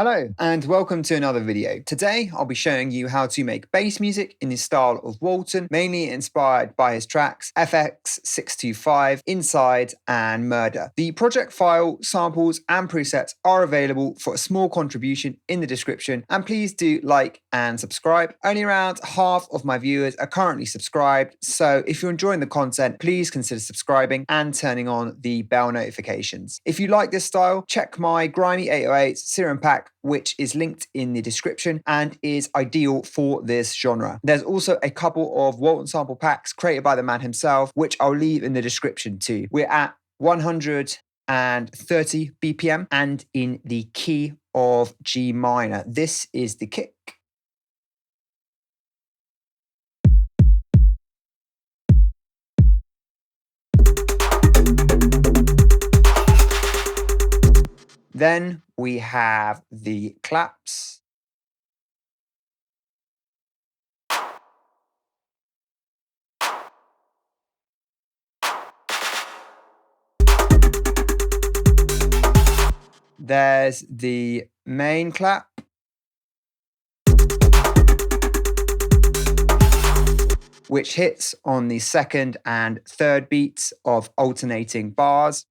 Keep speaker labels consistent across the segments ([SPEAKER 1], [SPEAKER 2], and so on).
[SPEAKER 1] Hello and welcome to another video. Today I'll be showing you how to make bass music in the style of Walton, mainly inspired by his tracks FX625, Inside and Murdah. The project file, samples and presets are available for a small contribution in the description, and please do like and subscribe. Only around half of my viewers are currently subscribed, so if you're enjoying the content, please consider subscribing and turning on the bell notifications. If you like this style, check my grimy 808 Serum pack, which is linked in the description and is ideal for this genre. There's also a couple of Walton sample packs created by the man himself, which I'll leave in the description too. We're at 130 BPM and in the key of G minor. This is the kick. Then we have the claps. There's the main clap. Which hits on the second and third beats of alternating bars.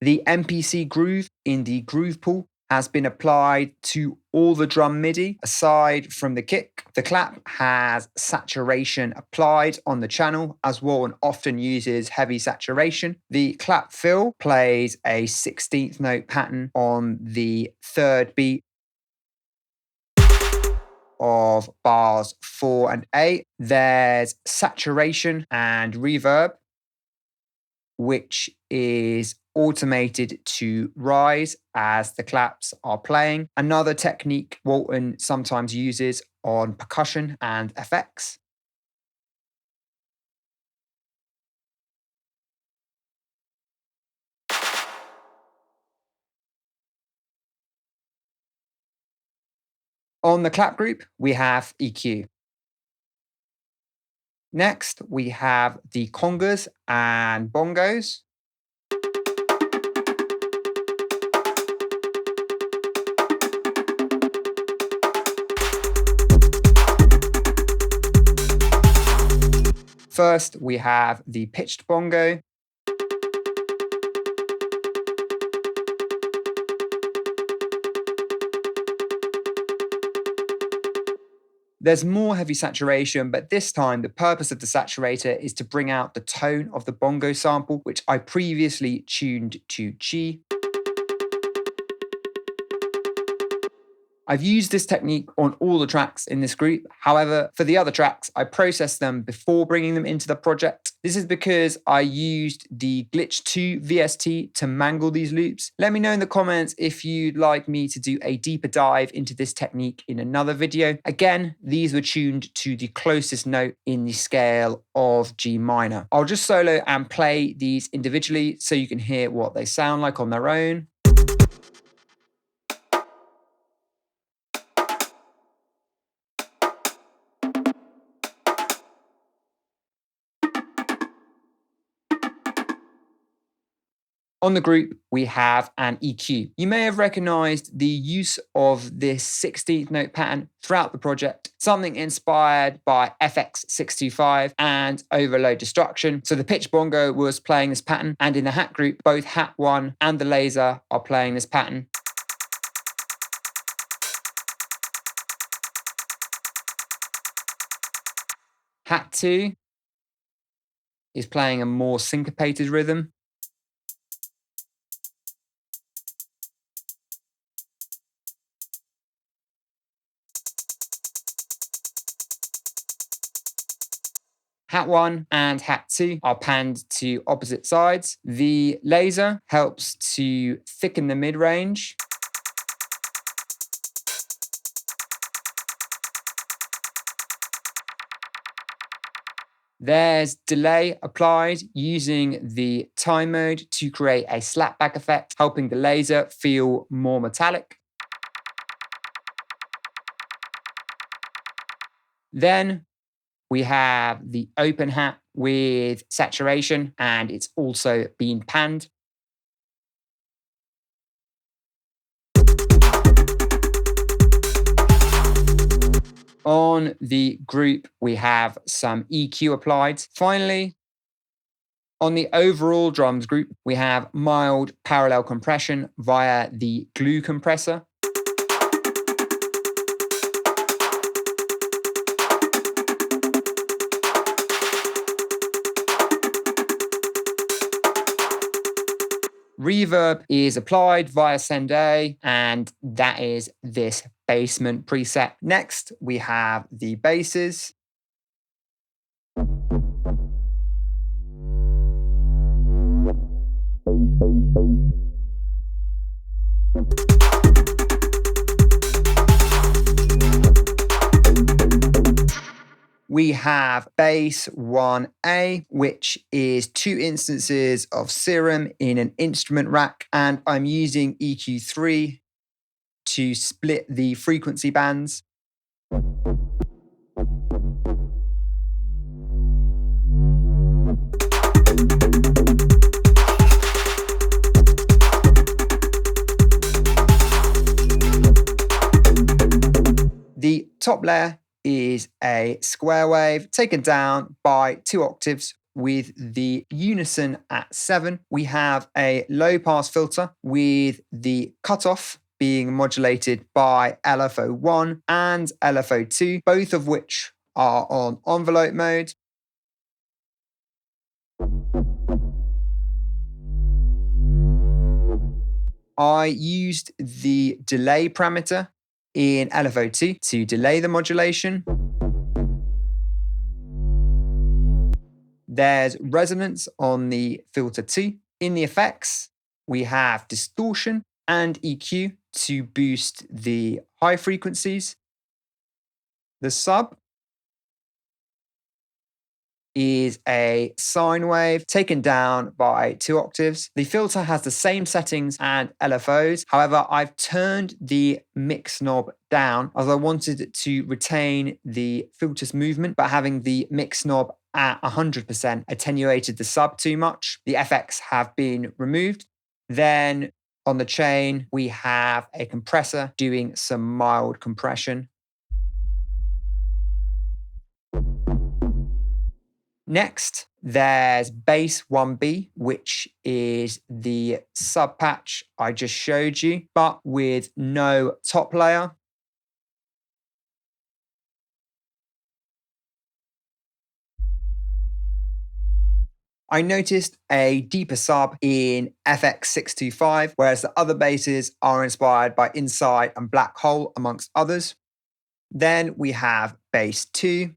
[SPEAKER 1] The MPC groove in the groove pool has been applied to all the drum MIDI aside from the kick. The clap has saturation applied on the channel, as Walton often uses heavy saturation. The clap fill plays a 16th note pattern on the third beat of bars 4 and 8. There's saturation and reverb, which is automated to rise as the claps are playing. Another technique Walton sometimes uses on percussion and effects. On the clap group, we have EQ. Next, we have the congas and bongos. First, we have the pitched bongo. There's more heavy saturation, but this time the purpose of the saturator is to bring out the tone of the bongo sample, which I previously tuned to G. I've used this technique on all the tracks in this group. However, for the other tracks, I processed them before bringing them into the project. This is because I used the Glitch 2 VST to mangle these loops. Let me know in the comments if you'd like me to do a deeper dive into this technique in another video. Again, these were tuned to the closest note in the scale of G minor. I'll just solo and play these individually so you can hear what they sound like on their own. On the group, we have an EQ. You may have recognized the use of this 16th note pattern throughout the project, something inspired by FX625 and Overload Destruction. So the pitch bongo was playing this pattern, and in the hat group, both hat 1 and the laser are playing this pattern. Hat 2 is playing a more syncopated rhythm. Hat 1 and Hat 2 are panned to opposite sides. The laser helps to thicken the mid-range. There's delay applied using the time mode to create a slapback effect, helping the laser feel more metallic. Then we have the open hat with saturation, and it's also been panned. On the group, we have some EQ applied. Finally, on the overall drums group, we have mild parallel compression via the glue compressor. Reverb is applied via Send A, and that is this basement preset. Next, we have the basses. We have bass 1A, which is 2 instances of Serum in an instrument rack, and I'm using EQ3 to split the frequency bands. The top layer is a square wave taken down by 2 octaves with the unison at 7. We have a low pass filter with the cutoff being modulated by LFO1 and LFO2, both of which are on envelope mode. I used the delay parameter in LFO2 to delay the modulation. There's resonance on the filter 2. In the effects, we have distortion and EQ to boost the high frequencies. The sub is a sine wave taken down by 2 octaves. The filter has the same settings and LFOs. However, I've turned the mix knob down as I wanted to retain the filter's movement, but having the mix knob at 100% attenuated the sub too much. The FX have been removed. Then on the chain, we have a compressor doing some mild compression. Next, there's bass 1B, which is the sub patch I just showed you, but with no top layer. I noticed a deeper sub in FX625, whereas the other basses are inspired by Inside and Black Hole, amongst others. Then we have bass 2.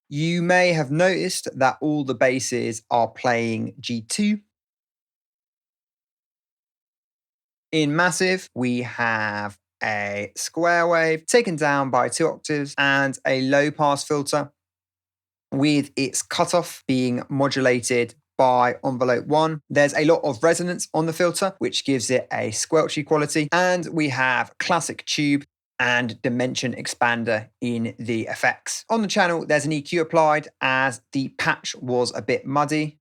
[SPEAKER 1] You may have noticed that all the basses are playing G2. In Massive, we have a square wave taken down by 2 octaves and a low pass filter with its cutoff being modulated by envelope 1. There's a lot of resonance on the filter, which gives it a squelchy quality. And we have classic tube and dimension expander in the effects. On the channel, there's an EQ applied as the patch was a bit muddy.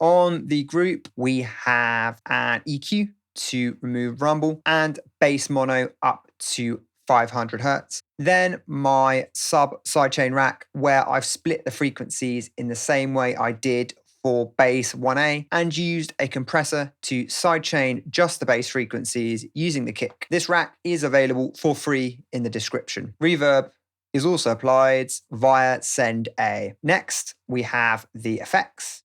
[SPEAKER 1] On the group, we have an EQ to remove rumble and bass mono up to 500 Hertz. Then my sub sidechain rack, where I've split the frequencies in the same way I did for bass 1A and used a compressor to sidechain just the bass frequencies using the kick. This rack is available for free in the description. Reverb is also applied via Send A. Next, we have the effects.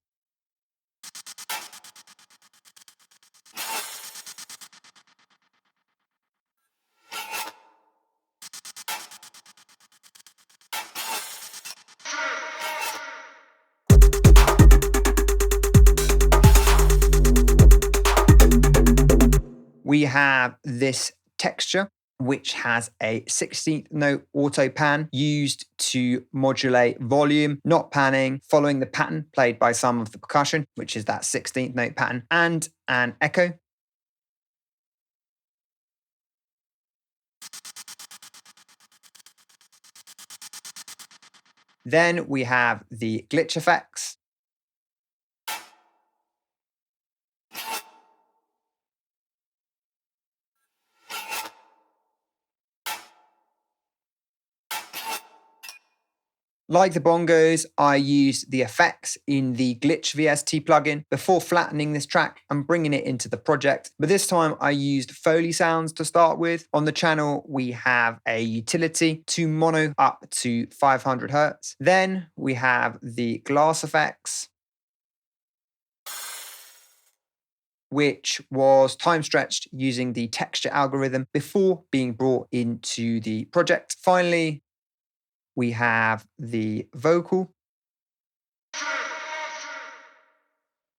[SPEAKER 1] We have this texture, which has a 16th note auto pan used to modulate volume, not panning, following the pattern played by some of the percussion, which is that 16th note pattern, and an echo. Then we have the glitch effects. Like the bongos, I used the effects in the Glitch VST plugin before flattening this track and bringing it into the project. But this time I used Foley sounds to start with. On the channel, we have a utility to mono up to 500 Hertz. Then we have the glass effects, which was time stretched using the texture algorithm before being brought into the project. Finally, we have the vocal.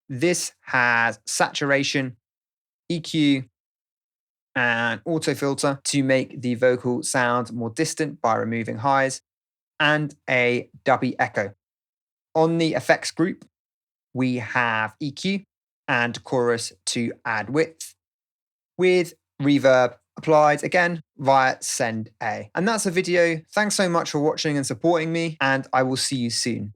[SPEAKER 1] This has saturation, EQ, and auto filter to make the vocal sound more distant by removing highs, and a dubby echo. On the effects group, we have EQ and chorus to add width, with reverb applied again via send A. And that's a video. Thanks so much for watching and supporting me, and I will see you soon.